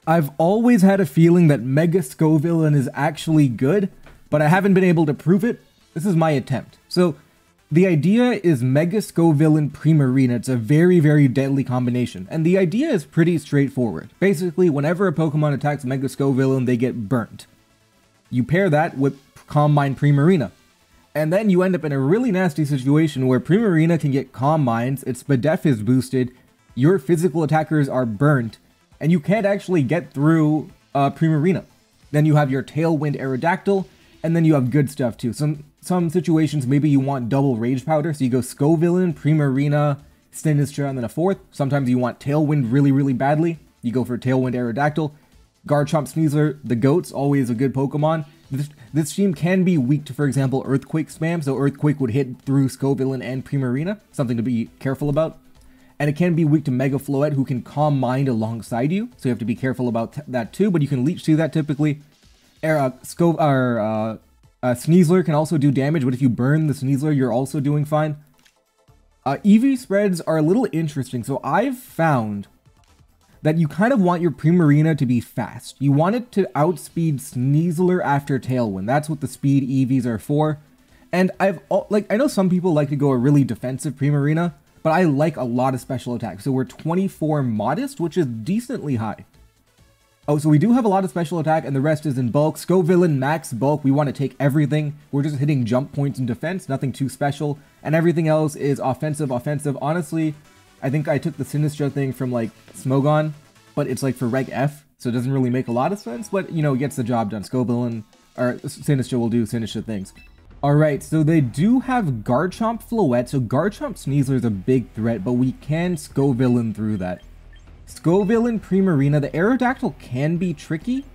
I've always had a feeling that Mega Scovillain is actually good, but I haven't been able to prove it. This is my attempt. So, the idea is Mega Scovillain Primarina. It's a very, very deadly combination. And the idea is pretty straightforward. Basically, whenever a Pokemon attacks Mega Scovillain, they get burnt. You pair that with Calm Mind Primarina. And then you end up in a really nasty situation where Primarina can get Calm Minds, its Spadef is boosted, your physical attackers are burnt, and you can't actually get through Primarina. Then you have your Tailwind Aerodactyl, and then you have good stuff too. Some situations, maybe you want double Rage Powder, so you go Scovillain, Primarina, Sinistra, and then a fourth. Sometimes you want Tailwind really, really badly. You go for Tailwind Aerodactyl. Garchomp, Sneasler, the GOAT's always a good Pokemon. This team can be weak to, for example, Earthquake spam, so Earthquake would hit through Scovillain and Primarina, something to be careful about. And it can be weak to Mega Floette, who can Calm Mind alongside you, so you have to be careful about that too, but you can Leech to that typically. Sneasler can also do damage, but if you burn the Sneasler, you're also doing fine. EV spreads are a little interesting, so I've found that you kind of want your Primarina to be fast. You want it to outspeed Sneasler after Tailwind. That's what the speed EVs are for. And I know some people like to go a really defensive Primarina, but I like a lot of special attacks. So we're 24 modest, which is decently high. Oh, so we do have a lot of special attack, and the rest is in bulk. Scovillain, max bulk, we want to take everything. We're just hitting jump points in defense, nothing too special. And everything else is offensive. Honestly, I think I took the Sinistra thing from, like, Smogon, but it's, like, for Reg F, so it doesn't really make a lot of sense, but, you know, it gets the job done. Scovillain, or Sinistra will do Sinistra things. Alright, so they do have Garchomp Floette, so Garchomp Sneasler is a big threat, but we can Scovillain through that. Scovillain, Primarina, the Aerodactyl can be tricky,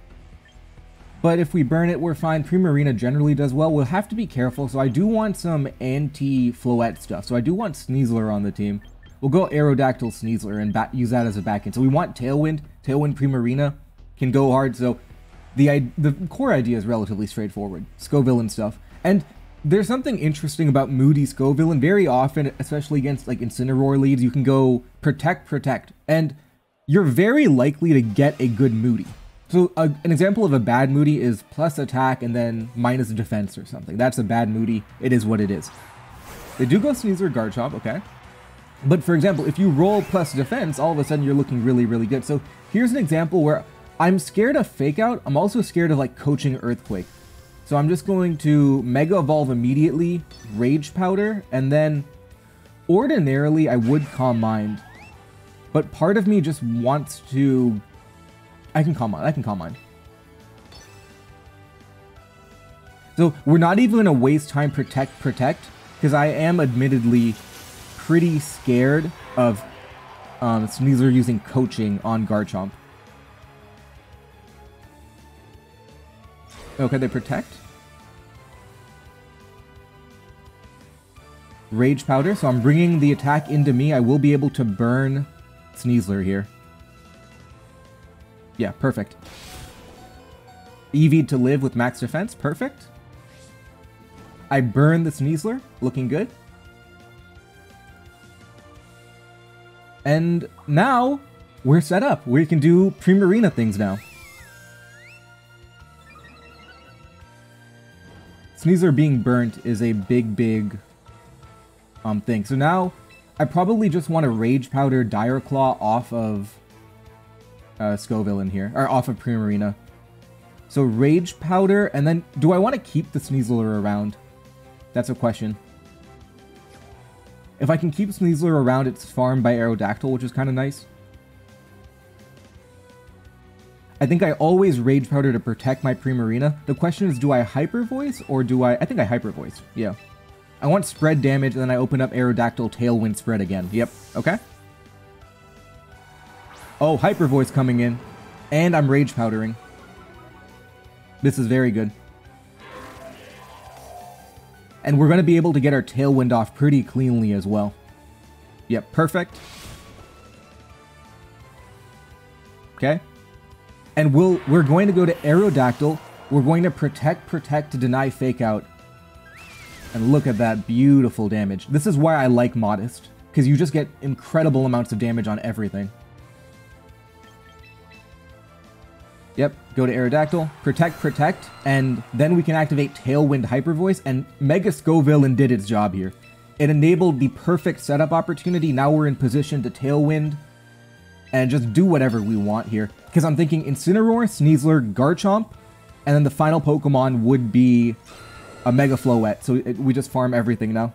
but if we burn it, we're fine. Primarina generally does well. We'll have to be careful, so I do want some anti-Floette stuff. So I do want Sneasler on the team. We'll go Aerodactyl Sneasler and use that as a back end. So we want Tailwind. Tailwind Primarina can go hard, so the core idea is relatively straightforward. Scovillain stuff. And there's something interesting about Moody Scovillain. Very often, especially against like Incineroar leads, you can go Protect, and you're very likely to get a good Moody. So an example of a bad Moody is plus attack and then minus defense or something. That's a bad Moody. It is what it is. They do go Sneasler, Garchomp, okay. But for example, if you roll plus defense, all of a sudden you're looking really, really good. So here's an example where I'm scared of Fake Out. I'm also scared of like coaching Earthquake. So I'm just going to Mega Evolve immediately, Rage Powder, and then ordinarily I would Calm Mind. But part of me just wants to... I can Calm Mind. So we're not even going to waste time Protect, because I am admittedly pretty scared of Sneasler using Coaching on Garchomp. Okay, they Protect. Rage Powder, so I'm bringing the attack into me. I will be able to burn Sneasler here. Yeah, perfect. EV to live with max defense, perfect. I burn the Sneasler, looking good. And now, we're set up. We can do Primarina things now. Sneasler being burnt is a big thing. So now, I probably just want to Rage Powder Dire Claw off of Scovillain here, or off of Primarina. So Rage Powder, and then do I want to keep the Sneasler around? That's a question. If I can keep Sneasler around, it's farmed by Aerodactyl, which is kind of nice. I think I always Rage Powder to protect my Primarina. The question is, do I Hyper Voice, or do I think I Hyper Voice, yeah. I want spread damage, and then I open up Aerodactyl Tailwind spread again. Yep, okay. Oh, Hyper Voice coming in, and I'm Rage Powdering. This is very good. And we're going to be able to get our Tailwind off pretty cleanly as well. Yep, perfect. Okay. And we're going to go to Aerodactyl. We're going to Protect to deny Fake Out. And look at that beautiful damage. This is why I like Modest, because you just get incredible amounts of damage on everything. Yep, go to Aerodactyl, protect, and then we can activate Tailwind Hyper Voice, and Mega Scovillain did its job here. It enabled the perfect setup opportunity. Now we're in position to Tailwind and just do whatever we want here. Because I'm thinking Incineroar, Sneasler, Garchomp, and then the final Pokemon would be a Mega Floette. So we just farm everything now.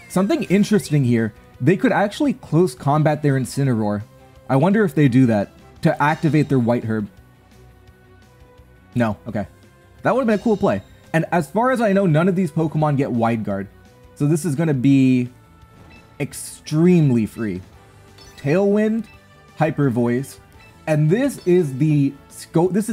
Something interesting here, they could actually close combat their Incineroar. I wonder if they do that to activate their White Herb. No, okay. That would have been a cool play. And as far as I know, none of these Pokemon get Wide Guard. So this is going to be extremely free. Tailwind, Hyper Voice, and this is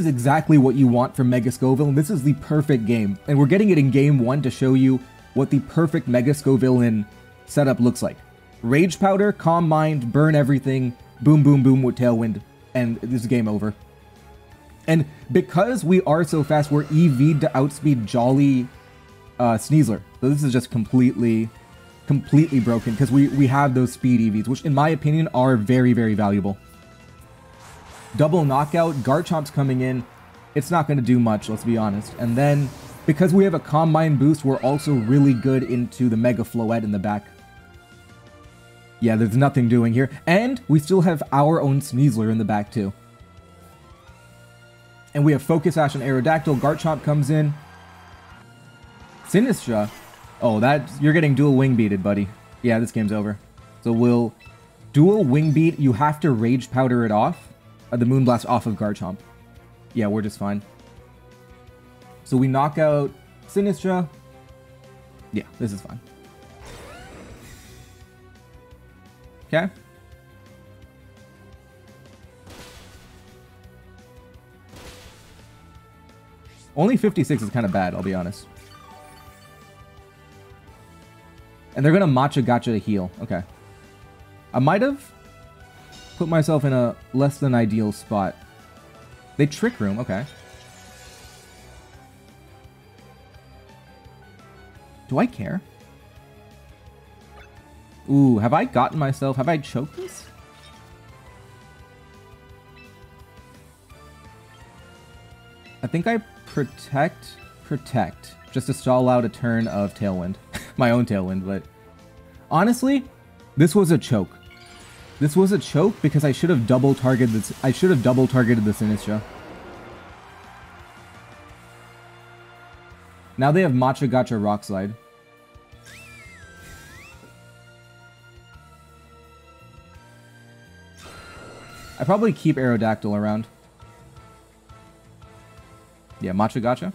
exactly what you want from Mega Scovillain. This is the perfect game. And we're getting it in game 1 to show you what the perfect Mega Scovillain setup looks like. Rage Powder, Calm Mind, burn everything, boom, boom, boom with Tailwind, and this is game over. And because we are so fast, we're EV'd to outspeed Jolly Sneasler. So this is just completely broken because we have those speed EVs, which in my opinion are very, very valuable. Double knockout, Garchomp's coming in. It's not going to do much, let's be honest. And then, because we have a Calm Mind boost, we're also really good into the Mega Floette in the back. Yeah, there's nothing doing here. And we still have our own Sneasler in the back too. And we have Focus Sash and Aerodactyl. Garchomp comes in. Sinistra. Oh, you're getting dual wing beated, buddy. Yeah, this game's over. So we'll dual wing beat. You have to Rage Powder it off. The Moonblast off of Garchomp. Yeah, we're just fine. So we knock out Sinistra. Yeah, this is fine. Okay. Only 56 is kind of bad, I'll be honest. And they're going to Matcha Gotcha to heal. Okay. I might have put myself in a less than ideal spot. They Trick Room, okay. Do I care? Ooh, have I gotten myself... Have I choked this? I think I protect, just to stall out a turn of Tailwind. My own Tailwind, but... Honestly, this was a choke. This was a choke because I should have double targeted this. I should have double targeted the Sinistra. Now they have Matcha Gotcha Rock Slide. I probably keep Aerodactyl around. Yeah, Matcha Gotcha.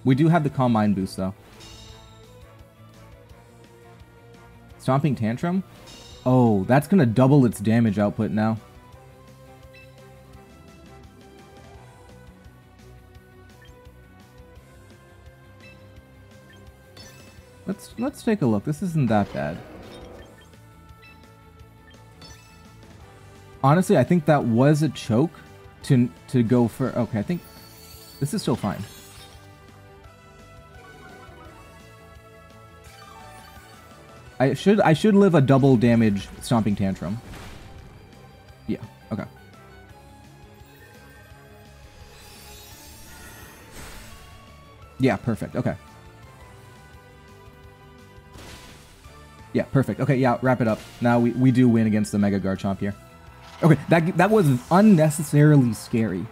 We do have the Calm Mind boost, though. Stomping Tantrum? Oh, that's going to double its damage output now. Let's take a look. This isn't that bad. Honestly, I think that was a choke to go for... Okay, I think this is still fine. I should live a double damage Stomping Tantrum. Yeah, okay. Yeah, perfect. Okay. Yeah, perfect. Okay, yeah, wrap it up. Now we do win against the Mega Garchomp here. Okay, that was unnecessarily scary.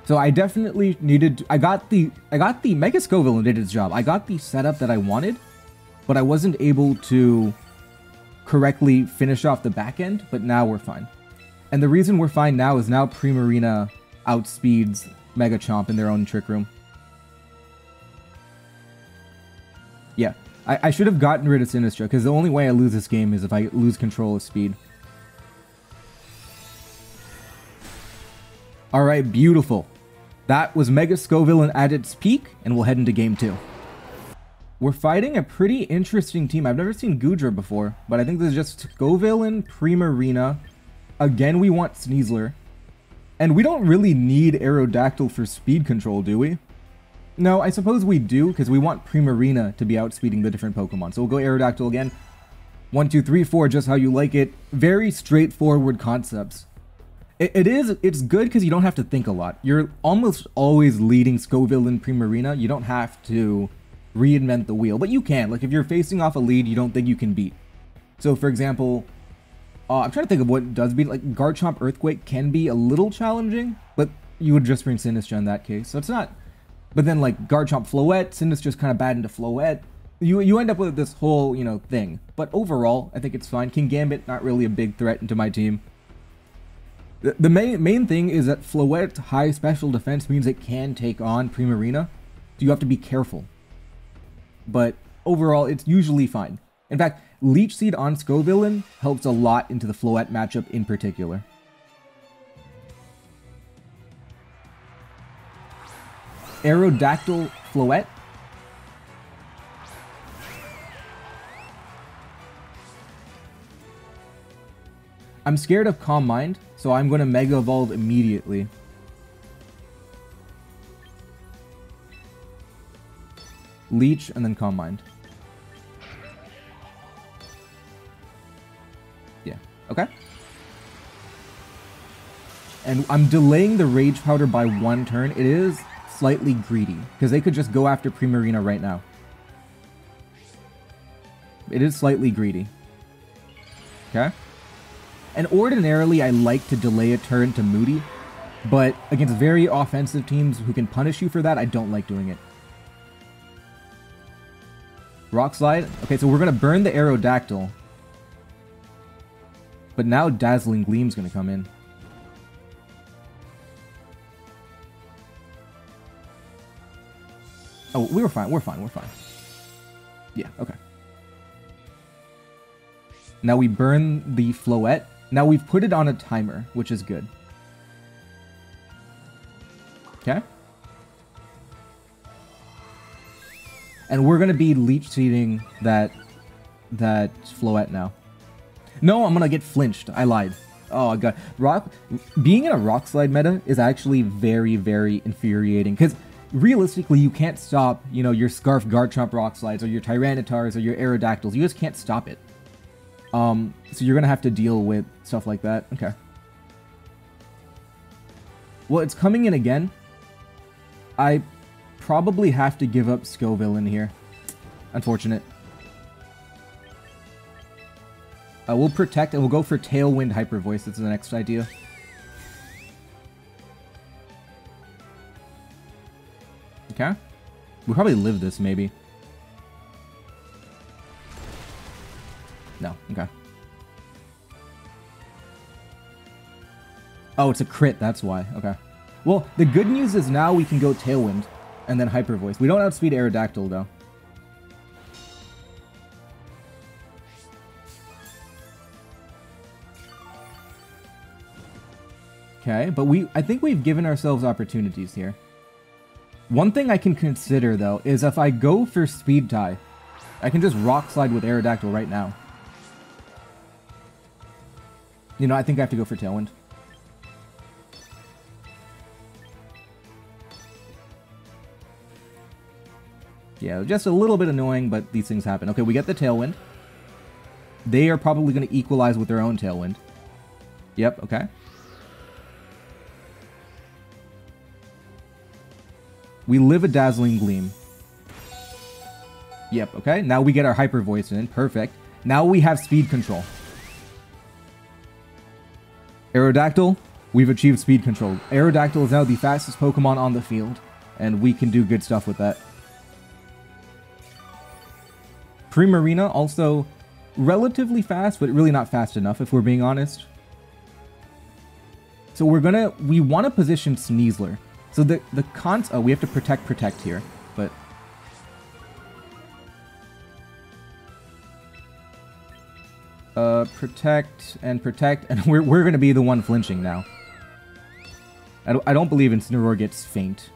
So I definitely needed... I got the Mega Scovillain did its job. I got the setup that I wanted, but I wasn't able to correctly finish off the back end, but now we're fine. And the reason we're fine now is now Primarina outspeeds Mega Chomp in their own Trick Room. Yeah, I should have gotten rid of Sinistra, because the only way I lose this game is if I lose control of speed. Alright, beautiful. That was Mega Scovillain at its peak, and we'll head into game 2. We're fighting a pretty interesting team. I've never seen Goodra before, but I think this is just Scovillain, Primarina. Again, we want Sneasler. And we don't really need Aerodactyl for speed control, do we? No, I suppose we do, because we want Primarina to be outspeeding the different Pokemon. So we'll go Aerodactyl again. 1, 2, 3, 4, just how you like it. Very straightforward concepts. It's good because you don't have to think a lot. You're almost always leading Scovillain Primarina. You don't have to reinvent the wheel, but you can. Like, if you're facing off a lead you don't think you can beat. So, for example, I'm trying to think of what does beat. Like, Garchomp Earthquake can be a little challenging, but you would just bring Sinistcha in that case. So it's not... But then, like, Garchomp Floette, Sinistcha's just kind of bad into Floette. You end up with this whole, you know, thing. But overall, I think it's fine. King Gambit, not really a big threat into my team. The main thing is that Floette's high special defense means it can take on Primarina, so you have to be careful. But overall, it's usually fine. In fact, Leech Seed on Scovillain helps a lot into the Floette matchup in particular. Aerodactyl Floette. I'm scared of Calm Mind, so I'm going to Mega Evolve immediately. Leech, and then Calm Mind. Yeah, okay. And I'm delaying the Rage Powder by 1 turn. It is slightly greedy, because they could just go after Primarina right now. It is slightly greedy. Okay. And ordinarily, I like to delay a turn to Moody, but against very offensive teams who can punish you for that, I don't like doing it. Rock Slide. Okay, so we're going to burn the Aerodactyl. But now Dazzling Gleam's going to come in. Oh, we were fine, we're fine, we're fine. Yeah, okay. Now we burn the Floette. Now we've put it on a timer, which is good. Okay. And we're gonna be leech seeding that Floette now. No, I'm gonna get flinched. I lied. Oh god, being in a Rock Slide meta is actually very, very infuriating because realistically you can't stop, you know, your Scarf Garchomp Rock Slides or your Tyrannitars or your Aerodactyls. You just can't stop it. So you're gonna have to deal with stuff like that. Okay. Well, it's coming in again. I probably have to give up Scovillain here. Unfortunate. We'll protect and we'll go for Tailwind Hyper Voice. That's the next idea. Okay. We'll probably live this, maybe. No, okay. Oh, it's a crit, that's why. Okay. Well, the good news is now we can go Tailwind and then Hyper Voice. We don't outspeed Aerodactyl, though. Okay, but I think we've given ourselves opportunities here. One thing I can consider, though, is if I go for Speed Tie, I can just Rock Slide with Aerodactyl right now. You know, I think I have to go for Tailwind. Yeah, just a little bit annoying, but these things happen. Okay, we get the Tailwind. They are probably going to equalize with their own Tailwind. Yep, okay. We live a Dazzling Gleam. Yep, okay. Now we get our Hyper Voice in. Perfect. Now we have Speed Control. Aerodactyl, we've achieved Speed Control. Aerodactyl is now the fastest Pokemon on the field, and we can do good stuff with that. Primarina, also relatively fast, but really not fast enough, if we're being honest. So we want to position Sneasler. So oh, we have to protect here, but... protect, and we're going to be the one flinching now. I don't believe Incineroar gets faint.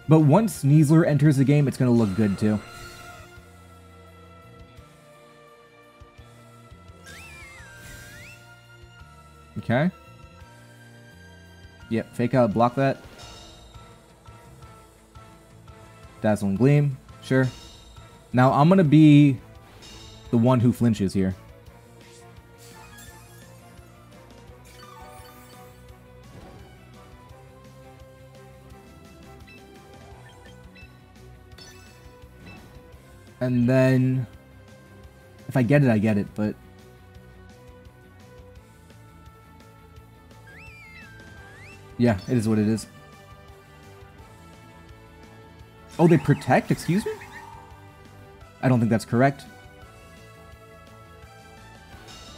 But once Sneasler enters the game, it's going to look good too. Okay. Yep, Fake Out, block that. Dazzling Gleam, sure. Now I'm going to be the one who flinches here. And then... if I get it, I get it, but... yeah, it is what it is. Oh, they protect? Excuse me? I don't think that's correct.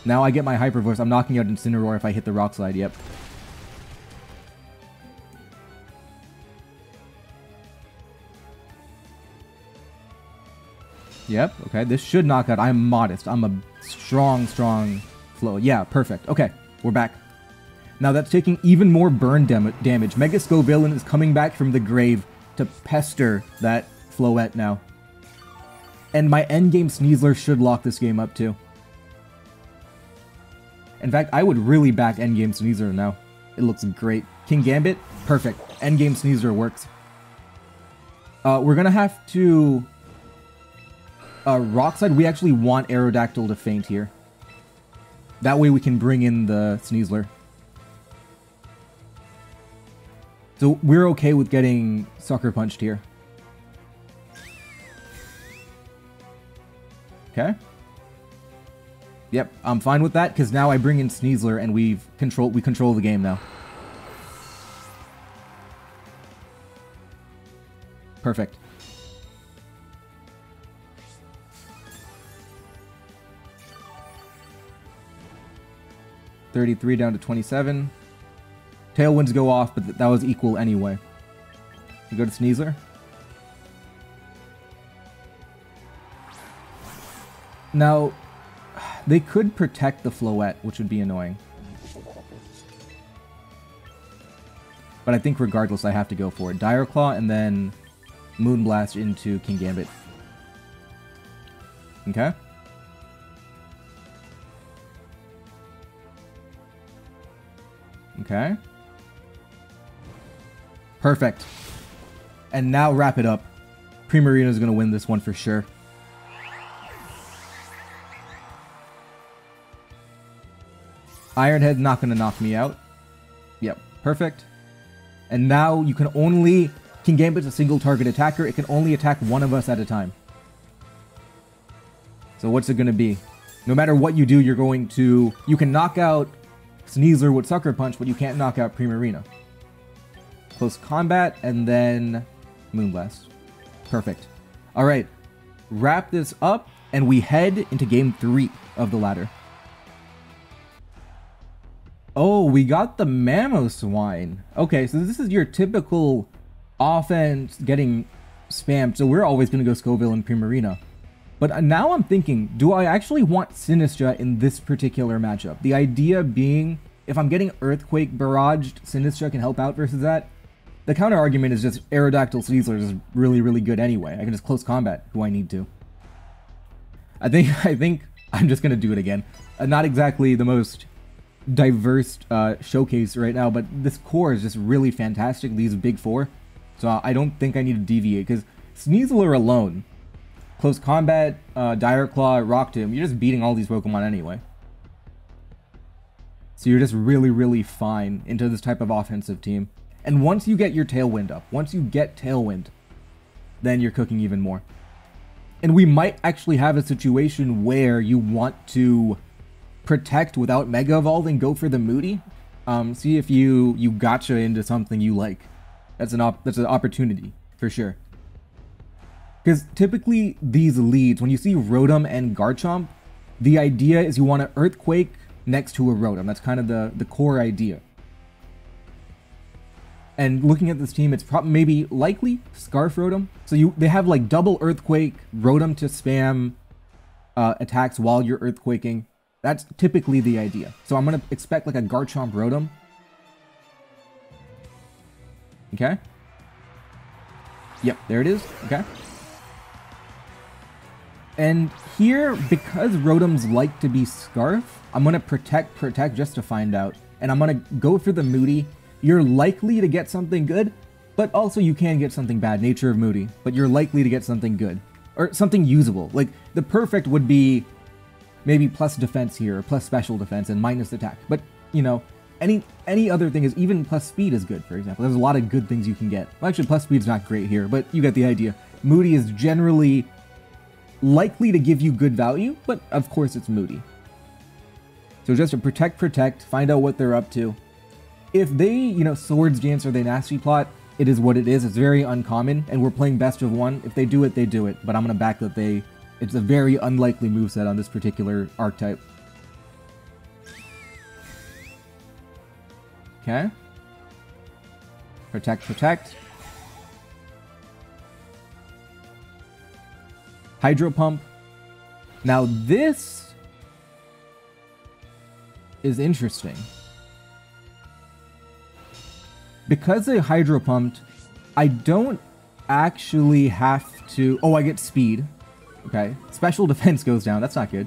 Now I get my Hyper Voice. I'm knocking out Incineroar if I hit the Rock Slide, yep. Yep, okay, this should knock out. I'm modest. I'm a strong flow. Yeah, perfect. Okay, we're back. Now that's taking even more burn damage. Mega Scovillain is coming back from the grave to pester that Floette now. And my endgame Sneasler should lock this game up too. In fact, I would really back endgame Sneasler now. It looks great. King Gambit, perfect. Endgame Sneasler works. We're gonna have to... Rock Slide, we actually want Aerodactyl to faint here. That way we can bring in the Sneasler. So we're okay with getting Sucker Punched here. Okay. Yep, I'm fine with that, because now I bring in Sneasler and we control the game now. Perfect. $33 down to 27. Tailwinds go off, but that was equal anyway. You go to Sneasler. Now, they could protect the Floette, which would be annoying. But I think regardless, I have to go for it. Dire Claw and then Moonblast into King Gambit. Okay. Okay. Perfect. And now wrap it up. Primarina is going to win this one for sure. Ironhead's not going to knock me out. Yep, perfect. And now you can only... King Gambit's a single target attacker. It can only attack one of us at a time. So what's it going to be? No matter what you do, you're going to... You can knock out Sneasler with Sucker Punch, but you can't knock out Primarina. Close Combat, and then Moonblast. Perfect. Alright, wrap this up, and we head into Game 3 of the ladder. Oh, we got the Mamoswine. Okay, so this is your typical offense getting spammed, so we're always going to go Scovillain and Primarina. But now I'm thinking, do I actually want Sinistra in this particular matchup? The idea being, if I'm getting Earthquake barraged, Sinistra can help out versus that. The counter argument is just Aerodactyl Sneasler is really, really good anyway. I can just close combat who I need to. I think I'm just going to do it again. Not exactly the most diverse showcase right now, but this core is just really fantastic, these big four. So I don't think I need to deviate, because Sneasler alone, close combat, Dire Claw, Rock Tomb, you're just beating all these Pokemon anyway. So you're just really, really fine into this type of offensive team. And once you get your Tailwind up, once you get Tailwind, then you're cooking even more. And we might actually have a situation where you want to protect without Mega Evolving, go for the Moody. See if you gotcha into something you like. That's an opportunity, for sure. Because typically these leads, when you see Rotom and Garchomp, the idea is you want to Earthquake next to a Rotom. That's kind of the core idea. And looking at this team, it's maybe likely Scarf Rotom. So they have like double Earthquake, Rotom to spam attacks while you're Earthquaking. That's typically the idea. So I'm going to expect like a Garchomp Rotom. Okay. Yep, there it is. Okay. And here, because Rotoms like to be Scarf, I'm going to protect just to find out. And I'm going to go for the Moody. You're likely to get something good, but also you can get something bad. Nature of Moody. But you're likely to get something good. Or something usable. Like, the perfect would be maybe plus defense here, or plus special defense, and minus attack. But, you know, any other thing is, even plus speed is good, for example. There's a lot of good things you can get. Well, actually, plus speed's not great here, but you get the idea. Moody is generally likely to give you good value, but of course it's moody. So just to protect, find out what they're up to. If they, you know, Swords Dance or they Nasty Plot, it is what it is. It's very uncommon, and we're playing best of one. If they do it, they do it. But I'm going to back that it's a very unlikely moveset on this particular archetype. Okay. Protect. Hydro Pump. Now this is interesting. Because I Hydro Pumped, I don't actually have to... Oh, I get speed. Okay. Special defense goes down. That's not good.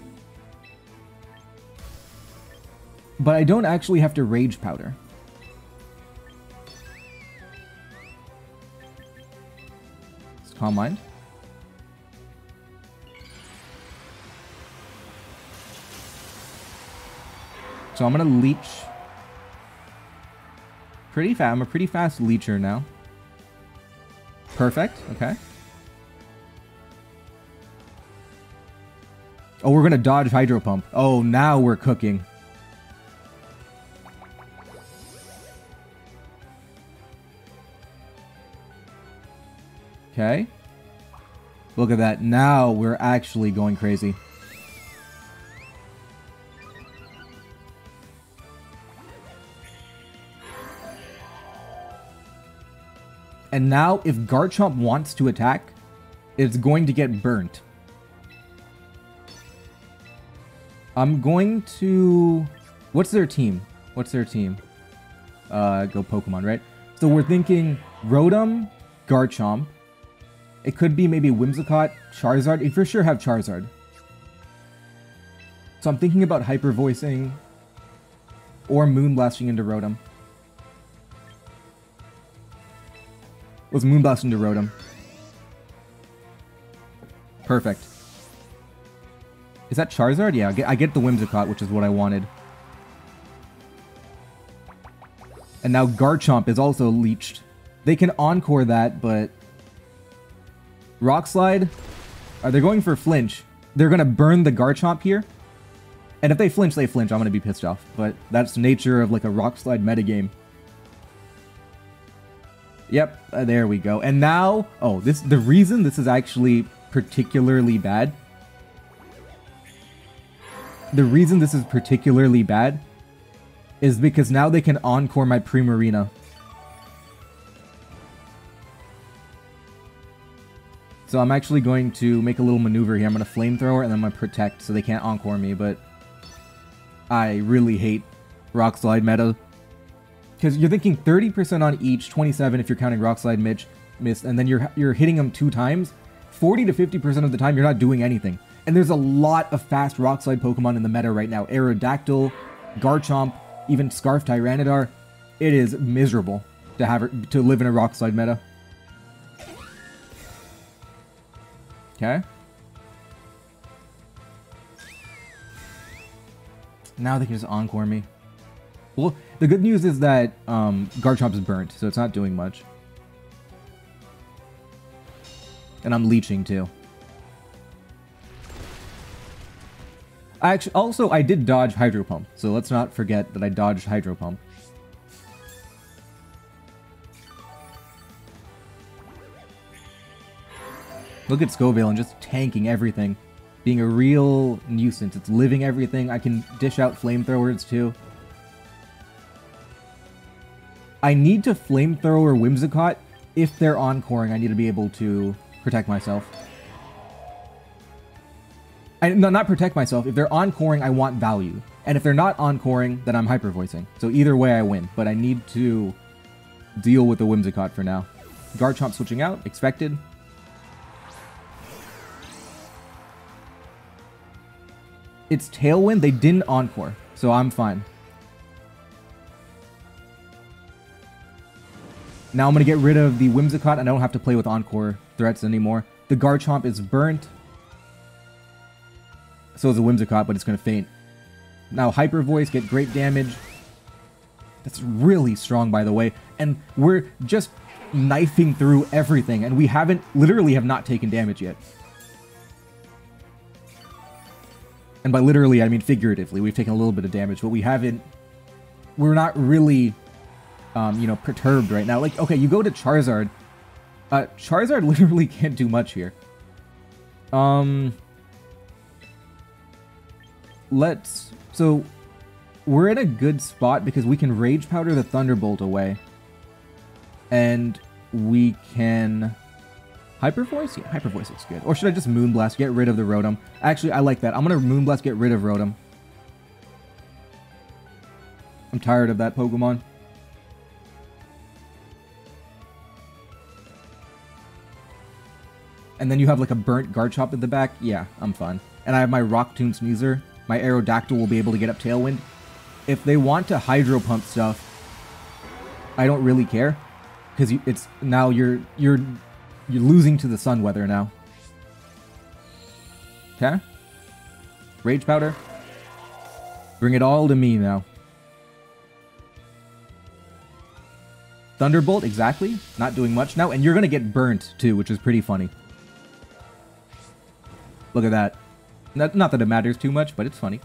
But I don't actually have to Rage Powder. Let's Calm Mind. So I'm going to Leech. Pretty fast. I'm a pretty fast leecher now. Perfect. Okay. Oh, we're gonna dodge Hydro Pump. Oh, now we're cooking. Okay. Look at that. Now we're actually going crazy. And now, if Garchomp wants to attack, it's going to get burnt. I'm going to... What's their team? Go Pokemon, right? So we're thinking Rotom, Garchomp. It could be maybe Whimsicott, Charizard. You for sure have Charizard. So I'm thinking about Hyper Voicing or Moonblasting into Rotom. Let's Moonblast into Rotom. Perfect. Is that Charizard? Yeah, I get the Whimsicott, which is what I wanted. And now Garchomp is also leeched. They can Encore that, but... Rock Slide? They're going for Flinch. They're going to burn the Garchomp here. And if they flinch, they flinch. I'm going to be pissed off. But that's the nature of like a Rock Slide metagame. Yep, there we go. And now, oh, the reason this is actually particularly bad. The reason this is particularly bad is because now they can Encore my Primarina. So I'm actually going to make a little maneuver here. I'm going to Flamethrower and then I'm going to Protect so they can't Encore me, but I really hate Rock Slide meta. Because you're thinking 30% on each, 27 if you're counting Rock Slide miss, and then you're hitting them 2 times. 40 to 50% of the time, you're not doing anything. And there's a lot of fast Rock Slide Pokemon in the meta right now. Aerodactyl, Garchomp, even Scarf Tyranitar. It is miserable to live in a Rock Slide meta. Okay. Now they can just Encore me. Well, the good news is that Garchomp is burnt, so it's not doing much. And I'm leeching too. I did dodge Hydro Pump, so let's not forget that I dodged Hydro Pump. Look at Scovillain just tanking everything, being a real nuisance. It's living everything. I can dish out flamethrowers too. I need to Flamethrower Whimsicott. If they're Encoring, I need to be able to protect myself. No, not protect myself. If they're Encoring, I want value. And if they're not Encoring, then I'm Hyper Voicing. So either way, I win. But I need to deal with the Whimsicott for now. Garchomp switching out. Expected. It's Tailwind. They didn't Encore. So I'm fine. Now I'm going to get rid of the Whimsicott. I don't have to play with Encore threats anymore. The Garchomp is burnt. So is the Whimsicott, but it's going to faint. Now Hyper Voice, get great damage. That's really strong, by the way. And we're just knifing through everything. And we literally have not taken damage yet. And by literally, I mean figuratively. We've taken a little bit of damage, but we haven't... We're not really, you know, perturbed right now. Like, okay, you go to Charizard. Charizard literally can't do much here. So, we're in a good spot because we can Rage Powder the Thunderbolt away. And we can... Hyper Voice? Yeah, Hyper Voice looks good. Or should I just Moonblast, get rid of the Rotom? Actually, I like that. I'm gonna Moonblast, get rid of Rotom. I'm tired of that Pokemon. And then you have like a burnt Garchomp in the back. Yeah, I'm fine. And I have my Rock Tomb Sneasel. My Aerodactyl will be able to get up Tailwind. If they want to Hydro Pump stuff, I don't really care. Because it's now you're losing to the Sun Weather now. Okay. Rage Powder. Bring it all to me now. Thunderbolt, exactly. Not doing much now. And you're going to get burnt, too, which is pretty funny. Look at that. Not that it matters too much, but it's funny.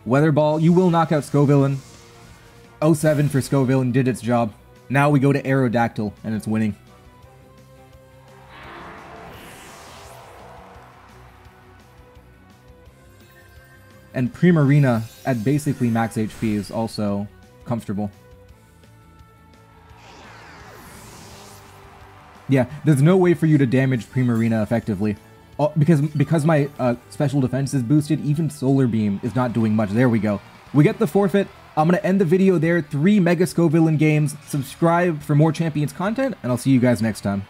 Weather Ball. You will knock out Scovillain. 07 for Scovillain did its job. Now we go to Aerodactyl, and it's winning. And Primarina at basically max HP is also comfortable. Yeah, there's no way for you to damage Primarina effectively. Because my special defense is boosted, even Solar Beam is not doing much. There we go. We get the forfeit. I'm going to end the video there. 3 Mega Scovillain games. Subscribe for more Champions content, and I'll see you guys next time.